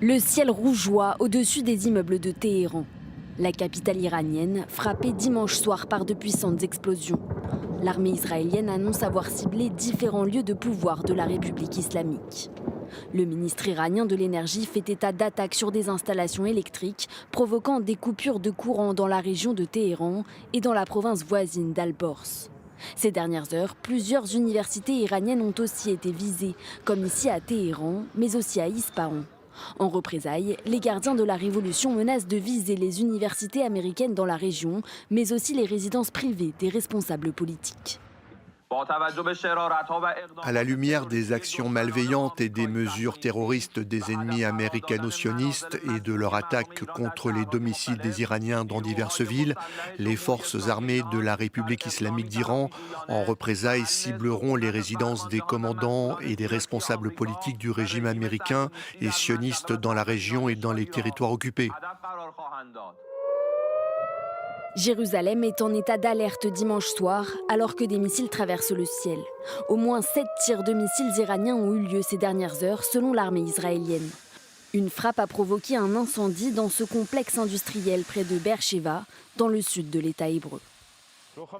Le ciel rougeoie au-dessus des immeubles de Téhéran. La capitale iranienne, frappée dimanche soir par de puissantes explosions. L'armée israélienne annonce avoir ciblé différents lieux de pouvoir de la République islamique. Le ministre iranien de l'énergie fait état d'attaques sur des installations électriques, provoquant des coupures de courant dans la région de Téhéran et dans la province voisine d'Al-Bors. Ces dernières heures, plusieurs universités iraniennes ont aussi été visées, comme ici à Téhéran, mais aussi à Ispahan. En représailles, les gardiens de la révolution menacent de viser les universités américaines dans la région, mais aussi les résidences privées des responsables politiques. À la lumière des actions malveillantes et des mesures terroristes des ennemis américano-sionistes et de leur attaque contre les domiciles des Iraniens dans diverses villes, les forces armées de la République islamique d'Iran, en représailles, cibleront les résidences des commandants et des responsables politiques du régime américain et sioniste dans la région et dans les territoires occupés. Jérusalem est en état d'alerte dimanche soir alors que des missiles traversent le ciel. Au moins 7 tirs de missiles iraniens ont eu lieu ces dernières heures selon l'armée israélienne. Une frappe a provoqué un incendie dans ce complexe industriel près de Beersheva, dans le sud de l'État hébreu.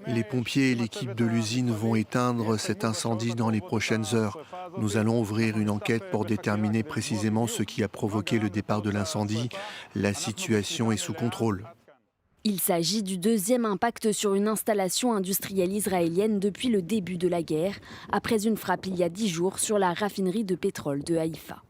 Les pompiers et l'équipe de l'usine vont éteindre cet incendie dans les prochaines heures. Nous allons ouvrir une enquête pour déterminer précisément ce qui a provoqué le départ de l'incendie. La situation est sous contrôle. Il s'agit du deuxième impact sur une installation industrielle israélienne depuis le début de la guerre, après une frappe il y a 10 jours sur la raffinerie de pétrole de Haïfa.